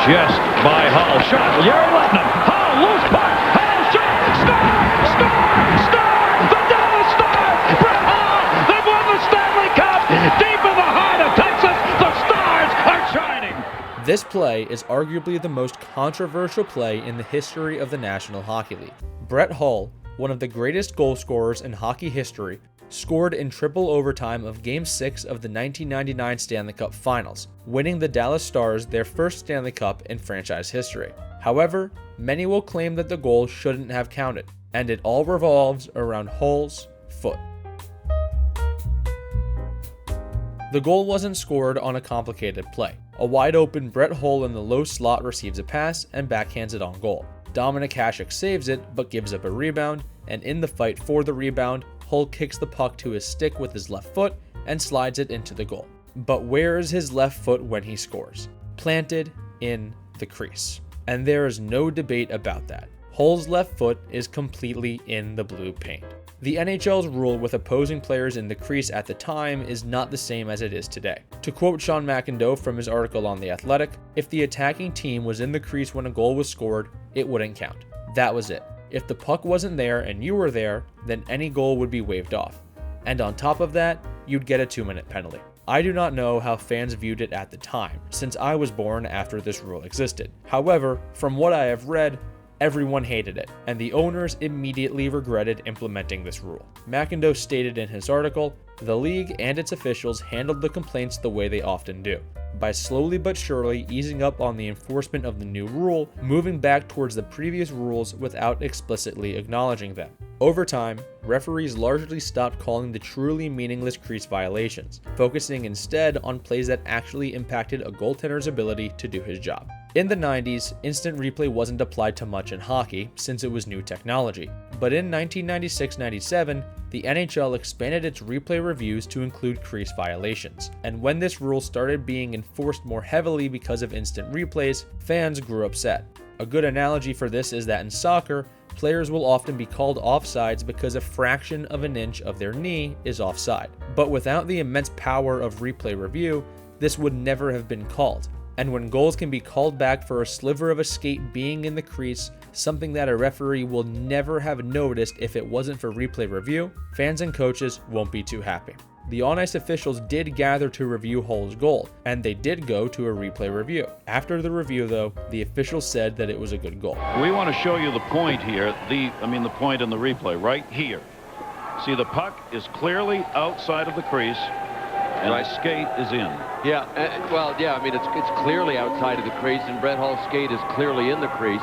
just by Hull. Shot, Yari Lettman. Hull, loose puck. Hull, shot, star! The Dallas Stars! Brett Hull, they've won the Stanley Cup! Deep in the heart of Texas, the Stars are shining! This play is arguably the most controversial play in the history of the National Hockey League. Brett Hull, one of the greatest goal scorers in hockey history, scored in triple overtime of Game 6 of the 1999 Stanley Cup Finals, winning the Dallas Stars their first Stanley Cup in franchise history. However, many will claim that the goal shouldn't have counted, and it all revolves around Hull's foot. The goal wasn't scored on a complicated play. A wide-open Brett Hull in the low slot receives a pass and backhands it on goal. Dominik Hasek saves it, but gives up a rebound, and in the fight for the rebound, Hull kicks the puck to his stick with his left foot and slides it into the goal. But where is his left foot when he scores? Planted in the crease. And there is no debate about that. Hull's left foot is completely in the blue paint. The NHL's rule with opposing players in the crease at the time is not the same as it is today. To quote Sean McIndoe from his article on The Athletic, if the attacking team was in the crease when a goal was scored, it wouldn't count. That was it. If the puck wasn't there and you were there, then any goal would be waved off. And on top of that, you'd get a 2-minute penalty. I do not know how fans viewed it at the time, since I was born after this rule existed. However, from what I have read, everyone hated it, and the owners immediately regretted implementing this rule. McIndoe stated in his article, "The league and its officials handled the complaints the way they often do, by slowly but surely easing up on the enforcement of the new rule, moving back towards the previous rules without explicitly acknowledging them. Over time, referees largely stopped calling the truly meaningless crease violations, focusing instead on plays that actually impacted a goaltender's ability to do his job." In the 90s, instant replay wasn't applied to much in hockey since it was new technology, but in 1996-97, the NHL expanded its replay reviews to include crease violations, and when this rule started being enforced more heavily because of instant replays, fans grew upset. A good analogy for this is that in soccer, players will often be called offsides because a fraction of an inch of their knee is offside. But without the immense power of replay review, this would never have been called. And when goals can be called back for a sliver of a skate being in the crease, something that a referee will never have noticed if it wasn't for replay review, fans and coaches won't be too happy. The on-ice officials did gather to review Hull's goal, and they did go to a replay review. After the review, though, the officials said that it was a good goal. We want to show you the point here, the point in the replay, right here. See, the puck is clearly outside of the crease, and the skate is in. Yeah, it's clearly outside of the crease, and Brett Hull's skate is clearly in the crease.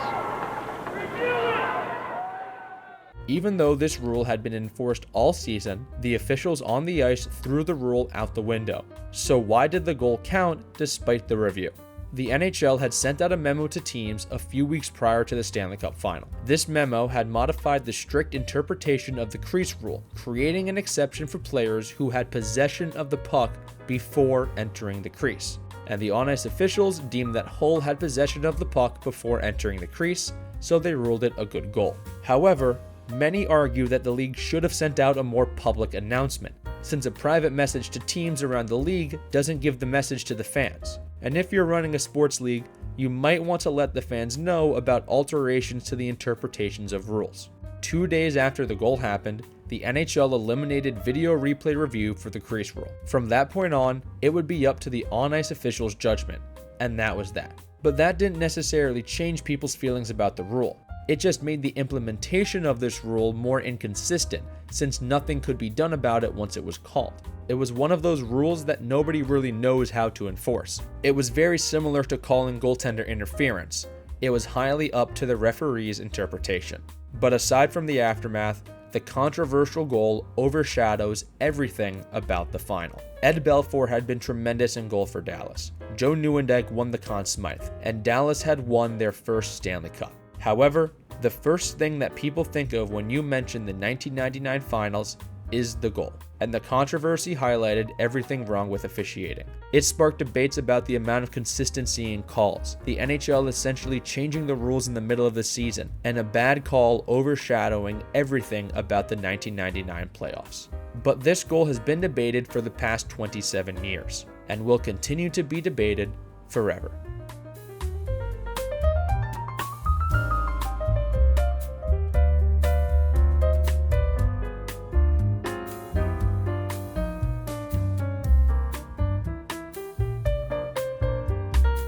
Even though this rule had been enforced all season, the officials on the ice threw the rule out the window. So why did the goal count despite the review? The NHL had sent out a memo to teams a few weeks prior to the Stanley Cup Final. This memo had modified the strict interpretation of the crease rule, creating an exception for players who had possession of the puck before entering the crease. And the on-ice officials deemed that Hull had possession of the puck before entering the crease, so they ruled it a good goal. However, many argue that the league should have sent out a more public announcement, since a private message to teams around the league doesn't give the message to the fans. And if you're running a sports league, you might want to let the fans know about alterations to the interpretations of rules. 2 days after the goal happened, the NHL eliminated video replay review for the crease rule. From that point on, it would be up to the on-ice officials' judgment, and that was that. But that didn't necessarily change people's feelings about the rule. It just made the implementation of this rule more inconsistent, since nothing could be done about it once it was called. It was one of those rules that nobody really knows how to enforce. It was very similar to calling goaltender interference. It was highly up to the referee's interpretation. But aside from the aftermath, the controversial goal overshadows everything about the final. Ed Belfour had been tremendous in goal for Dallas. Joe Nieuwendyk won the Conn Smythe, and Dallas had won their first Stanley Cup. However, the first thing that people think of when you mention the 1999 finals is the goal, and the controversy highlighted everything wrong with officiating. It sparked debates about the amount of consistency in calls, the NHL essentially changing the rules in the middle of the season, and a bad call overshadowing everything about the 1999 playoffs. But this goal has been debated for the past 27 years, and will continue to be debated forever.